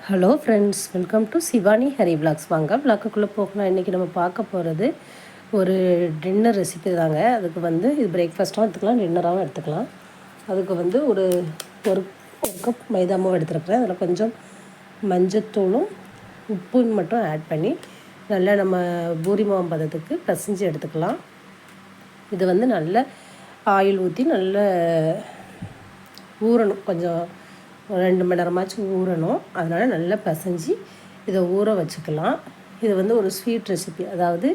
Hello friends, welcome to Shivani Hari vlogs. வாங்க விளாக்குள்ளே போகலாம். இன்றைக்கி நம்ம பார்க்க போகிறது ஒரு டின்னர் ரெசிபி தாங்க. அதுக்கு வந்து இது பிரேக்ஃபாஸ்ட்டாகவும் எடுத்துக்கலாம், டின்னராகவும் எடுத்துக்கலாம். அதுக்கு வந்து ஒரு ஒரு கப் மைதா மாவு எடுத்துருக்குறேன். அதில் கொஞ்சம் மஞ்சத்தூளும் உப்பும் மட்டும் ஆட் பண்ணி நல்லா நம்ம பூரி மாவு பதத்துக்கு பிசைஞ்சு எடுத்துக்கலாம். இது வந்து நல்ல ஆயில் ஊற்றி நல்ல ஊறணும், கொஞ்சம் 2 மணி நேரமாச்சும் ஊறணும். அதனால் நல்லா பிசைஞ்சு இதை ஊற வச்சுக்கலாம். இது வந்து ஒரு ஸ்வீட் ரெசிபி, அதாவது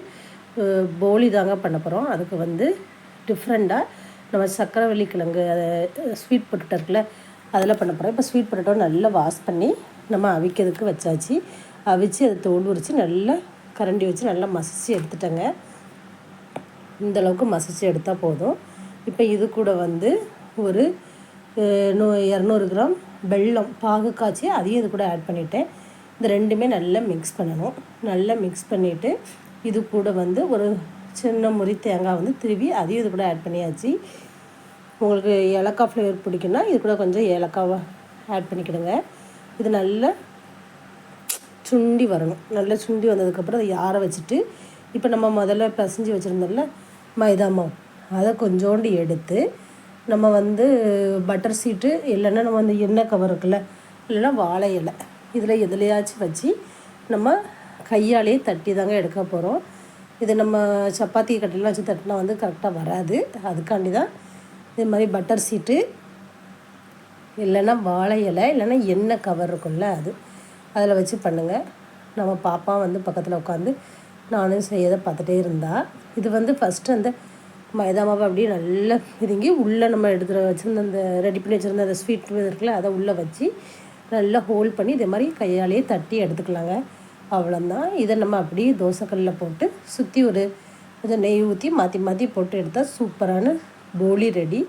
போலி தாங்க பண்ண போகிறோம். அதுக்கு வந்து டிஃப்ரெண்ட்டாக நம்ம சக்கரவள்ளி கிழங்கு ஸ்வீட் பொட்டேட்டோ இருக்குல்ல, அதில் பண்ண போகிறோம். இப்போ ஸ்வீட் பொட்டேட்டோ நல்லா வாஷ் பண்ணி நம்ம அவிக்கிறதுக்கு வச்சாச்சு. அவிச்சு அதை தோல் உரித்து நல்லா கரண்டி வச்சு நல்லா மசிச்சு எடுத்துட்டேங்க. இந்தளவுக்கு மசிச்சு எடுத்தால் போதும். இப்போ இது கூட வந்து ஒரு 200 கிராம் வெல்லம் பாகு காய்ச்சி அதையும் இது கூட ஆட் பண்ணிவிட்டேன். இந்த ரெண்டுமே நல்லா மிக்ஸ் பண்ணணும். நல்லா மிக்ஸ் பண்ணிவிட்டு இது கூட வந்து ஒரு சின்ன முறி தேங்காய் வந்து திருவி அதையும் இது கூட ஆட் பண்ணியாச்சு. உங்களுக்கு ஏலக்காய் ஃப்ளேவர் பிடிக்குன்னா இது கூட கொஞ்சம் ஏலக்காவை ஆட் பண்ணிக்கிடுங்க. இது நல்லா சுண்டி வரணும். நல்லா சுண்டி வந்ததுக்கப்புறம் அதை ஆற வச்சுட்டு இப்போ நம்ம முதல்ல பிசைஞ்சு வச்சுருந்தோம்ல மைதா மாவு, அதை கொஞ்சோண்டு எடுத்து நம்ம வந்து பட்டர் சீட்டு இல்லைன்னா நம்ம வந்து எண்ணெய் கவர் இருக்குல்ல, இல்லைன்னா வாழை இலை, இதில் எதுலையாச்சும் வச்சு நம்ம கையாலேயே தட்டி தாங்க எடுக்க போகிறோம். இது நம்ம சப்பாத்தி கட்டிலாம் வச்சு தட்டினா வந்து கரெக்டாக வராது. அதுக்காண்டி தான் இது மாதிரி பட்டர் சீட்டு இல்லைன்னா வாழை இலை இல்லைன்னா எண்ணெய் கவர் இருக்குல்ல, அதில் வச்சு பண்ணுங்கள். நம்ம பாப்பா வந்து பக்கத்தில் உட்காந்து நானும் செய்யதை பார்த்துட்டே இருந்தால், இது வந்து ஃபஸ்ட்டு அந்த மைதா மாவு அப்படியே நல்லா இதுங்கி உள்ளே நம்ம எடுத்து வச்சுருந்த அந்த ரெடி பண்ணி வச்சுருந்த அந்த ஸ்வீட் இருக்குல்ல, அதை உள்ளே வச்சு நல்லா ஹோல்ட் பண்ணி இதே மாதிரி கையாலேயே தட்டி எடுத்துக்கலாங்க. அவ்வளோந்தான். இதை நம்ம அப்படியே தோசைக்கல்லில் போட்டு சுற்றி ஒரு கொஞ்சம் நெய் ஊற்றி மாற்றி மாற்றி போட்டு எடுத்தால் சூப்பரான போலி ரெடி.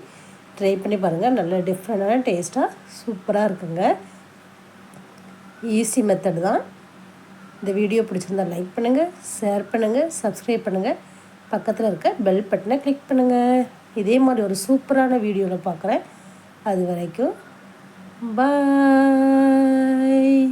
ட்ரை பண்ணி பாருங்கள். நல்ல டிஃப்ரெண்டான டேஸ்ட்டாக சூப்பராக இருக்குங்க. ஈஸி மெத்தட் தான். இந்த வீடியோ பிடிச்சிருந்தால் லைக் பண்ணுங்கள், ஷேர் பண்ணுங்கள், சப்ஸ்கிரைப் பண்ணுங்கள். பக்கத்தில் இருக்க பெல் பட்டனை கிளிக் பண்ணுங்கள். இதே மாதிரி ஒரு சூப்பரான வீடியோவில் பார்க்குறேன். அது வரைக்கும் பாய்.